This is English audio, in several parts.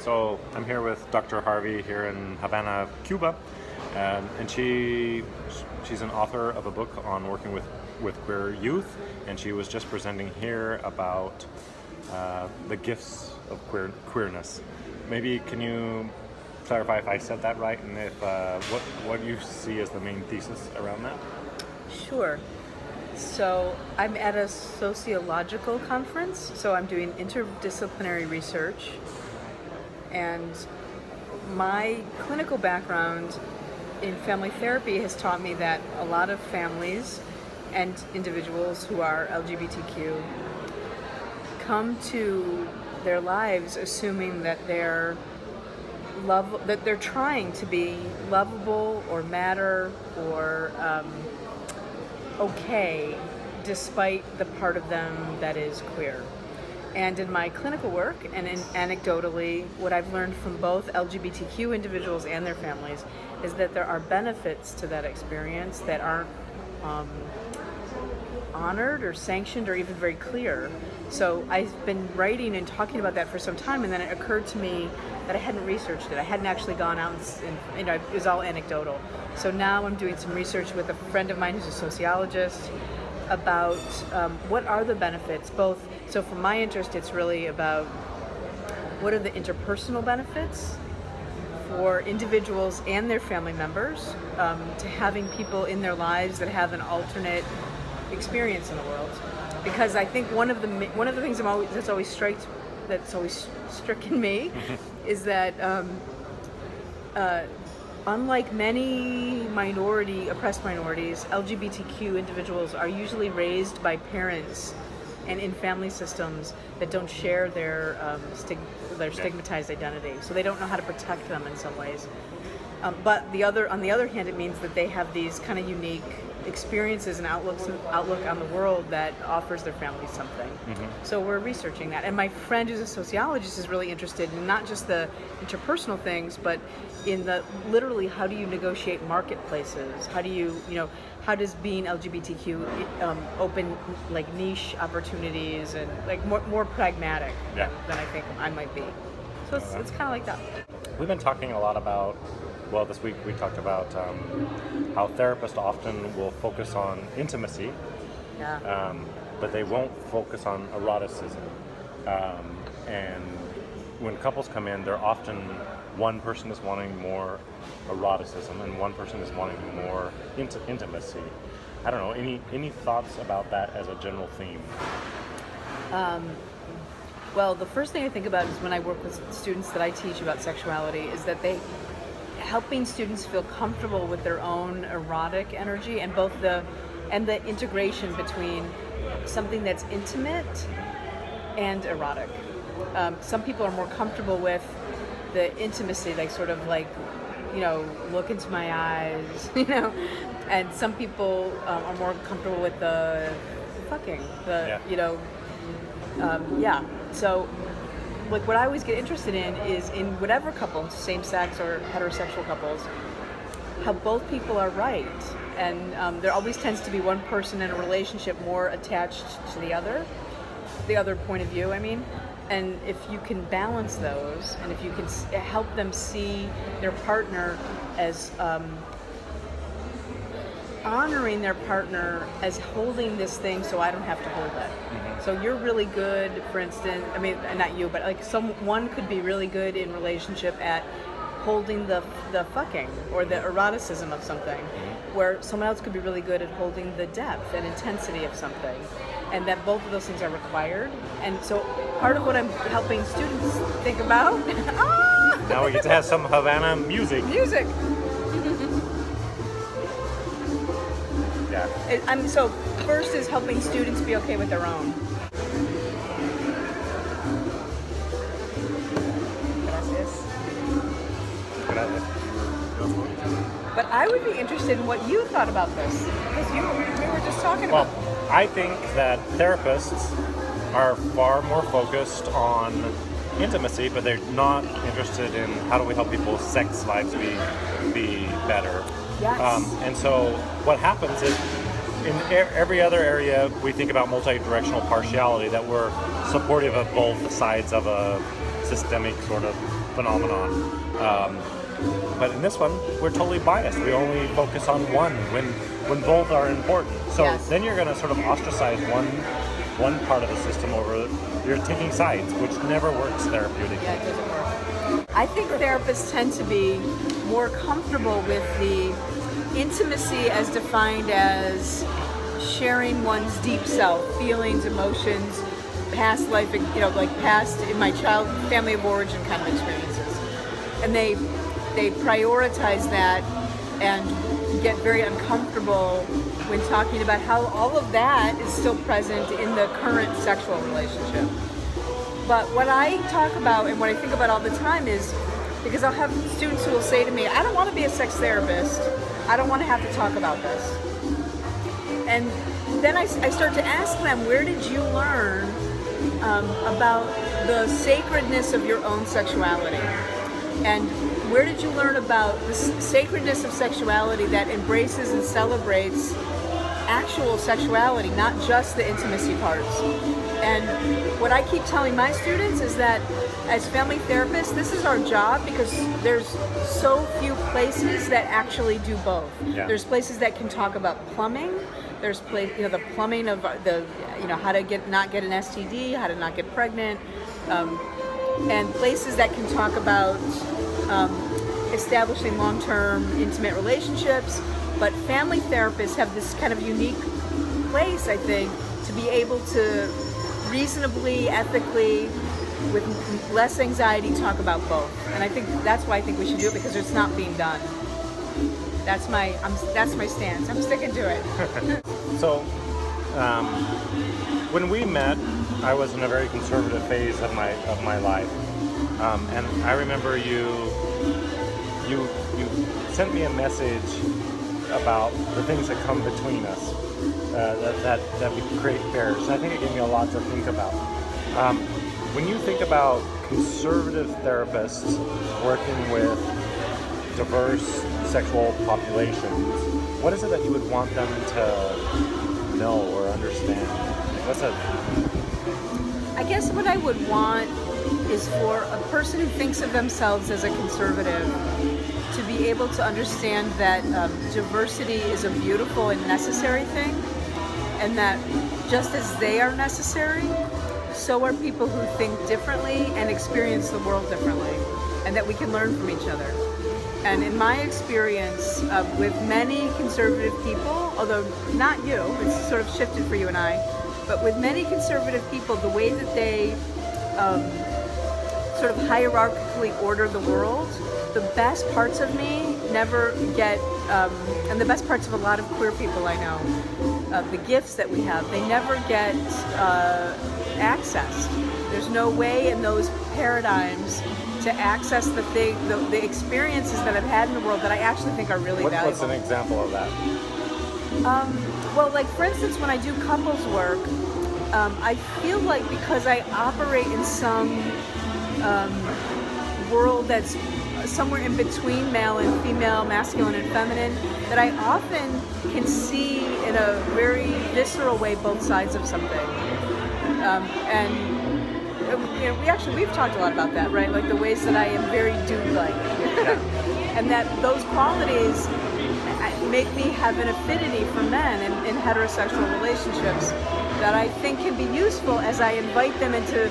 So I'm here with Dr. Harvey here in Havana, Cuba, and she's an author of a book on working with queer youth, and she was just presenting here about the gifts of queerness. Maybe can you clarify if I said that right, and if what you see as the main thesis around that? Sure. So I'm at a sociological conference, so I'm doing interdisciplinary research, and my clinical background in family therapy has taught me that a lot of families and individuals who are LGBTQ come to their lives assuming that they're trying to be lovable or matter or okay despite the part of them that is queer. And in my clinical work and anecdotally, what I've learned from both LGBTQ individuals and their families is that there are benefits to that experience that aren't honored or sanctioned or even very clear. So I've been writing and talking about that for some time, and then it occurred to me that I hadn't researched it. I hadn't actually gone out and it was all anecdotal. So now I'm doing some research with a friend of mine who's a sociologist about what are the benefits, both. So for my interest, it's really about what are the interpersonal benefits for individuals and their family members to having people in their lives that have an alternate experience in the world. Because I think one of the things that's always stricken me is that unlike many oppressed minorities, LGBTQ individuals are usually raised by parents and in family systems that don't share their stigmatized identity. So they don't know how to protect them in some ways. But on the other hand, it means that they have these kind of unique experiences and outlook on the world that offers their families something. Mm-hmm. So we're researching that. And my friend who's a sociologist is really interested in not just the interpersonal things, but in the literally how do you negotiate marketplaces? How does being LGBTQ open like niche opportunities and like more pragmatic than I think I might be. So it's kind of like that. We've been talking a lot about, this week we talked about how therapists often will focus on intimacy, but they won't focus on eroticism. And when couples come in, they're often one person is wanting more eroticism and one person is wanting more intimacy. I don't know, any thoughts about that as a general theme? Well, the first thing I think about is when I work with students that I teach about sexuality is that helping students feel comfortable with their own erotic energy and the integration between something that's intimate and erotic. Some people are more comfortable with the intimacy, like sort of like, look into my eyes, and some people are more comfortable with the fucking, So, like, what I always get interested in is in whatever couple, same-sex or heterosexual couples, how both people are right. And there always tends to be one person in a relationship more attached to the other point of view, I mean. And if you can balance those, and if you can help them see their partner as honoring their partner as holding this thing so I don't have to hold it. Mm-hmm. So you're really good, for instance, I mean, not you, but like someone could be really good in relationship at holding the fucking or the eroticism of something, where someone else could be really good at holding the depth and intensity of something, and that both of those things are required. And so part of what I'm helping students think about now we get to have some Havana music. Yeah. So first is helping students be okay with their own. Gracias. But I would be interested in what you thought about this, because we were just talking about. Well, I think that therapists are far more focused on intimacy, but they're not interested in how do we help people's sex lives be better. Yes. And so what happens is in every other area we think about multi-directional partiality, that we're supportive of both sides of a systemic sort of phenomenon. But in this one, we're totally biased. We only focus on one when both are important. So Yes. then you're going to sort of ostracize one part of the system over. You're taking sides, which never works therapeutically. Yeah, it doesn't work. I think therapists tend to be more comfortable with the intimacy as defined as sharing one's deep self, feelings, emotions, past life, like past in my family of origin kind of experiences. And they prioritize that and get very uncomfortable when talking about how all of that is still present in the current sexual relationship. But what I talk about and what I think about all the time is, because I'll have students who will say to me, I don't want to be a sex therapist. I don't want to have to talk about this. And then I start to ask them, where did you learn about the sacredness of your own sexuality? And where did you learn about the sacredness of sexuality that embraces and celebrates actual sexuality, not just the intimacy parts? And what I keep telling my students is that as family therapists, this is our job because there's so few places that actually do both. Yeah. There's places that can talk about plumbing. There's the plumbing of how to not get an STD, how to not get pregnant, and places that can talk about establishing long-term intimate relationships. But family therapists have this kind of unique place, I think, to be able to reasonably, ethically, with less anxiety, talk about both. And I think that's why I think we should do it, because it's not being done. That's my stance. I'm sticking to it. So, when we met, I was in a very conservative phase of my life, and I remember you sent me a message about the things that come between us, that we create barriers. And I think it gave me a lot to think about. When you think about conservative therapists working with diverse sexual populations, what is it that you would want them to know or understand? I guess what I would want is for a person who thinks of themselves as a conservative to be able to understand that diversity is a beautiful and necessary thing, and that just as they are necessary, so are people who think differently and experience the world differently, and that we can learn from each other. And in my experience with many conservative people, although not you, it's sort of shifted for you and I, but with many conservative people, the way that they sort of hierarchically order the world, the best parts of me never get, and the best parts of a lot of queer people I know, the gifts that we have, they never get accessed. There's no way in those paradigms to access the experiences that I've had in the world that I actually think are really valuable. What's an example of that? Well, like for instance, when I do couples work, I feel like because I operate in some world that's somewhere in between male and female, masculine and feminine, that I often can see in a very visceral way both sides of something. And we've talked a lot about that, right? Like the ways that I am very dude-like. Yeah. And that those qualities make me have an affinity for men in heterosexual relationships that I think can be useful as I invite them into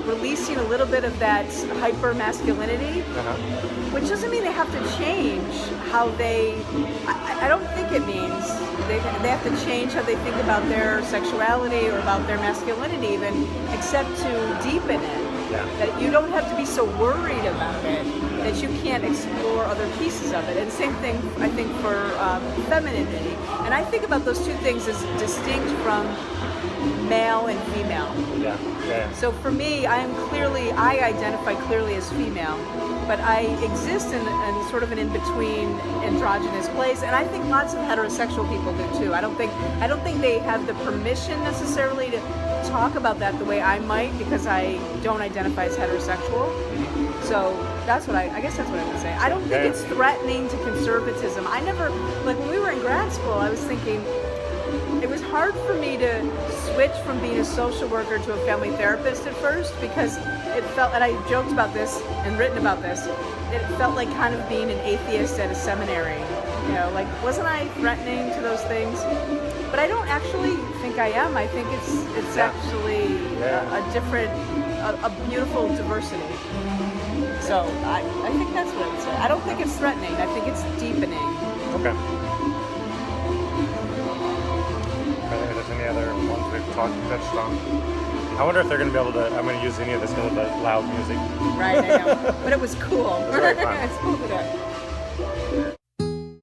releasing a little bit of that hyper masculinity, which doesn't mean they have to change how I don't think it means they have to change how they think about their sexuality or about their masculinity even, except to deepen it. Yeah. That you don't have to be so worried about it that you can't explore other pieces of it. And same thing, I think, for femininity. And I think about those two things as distinct from male and female. Yeah. So for me, I identify clearly as female, but I exist in sort of an in-between androgynous place, and I think lots of heterosexual people do too. I don't think they have the permission necessarily to talk about that the way I might, because I don't identify as heterosexual. So I guess that's what I would say. I don't think it's threatening to conservatism. I never, like when we were in grad school, I was thinking, it was hard for me to switch from being a social worker to a family therapist at first, because it felt, and I joked about this and written about this, it felt like kind of being an atheist at a seminary. You know, like, wasn't I threatening to those things? But I don't actually think I am. I think it's actually a different, a beautiful diversity. So I think that's what I would say. I don't think it's threatening. I think it's deepening. Okay. If there's any other ones we've touched on. I wonder if they're going to be able to, I'm going to use any of this because of the loud music. Right, I know. But it was cool. It was very fun. It's cool to do.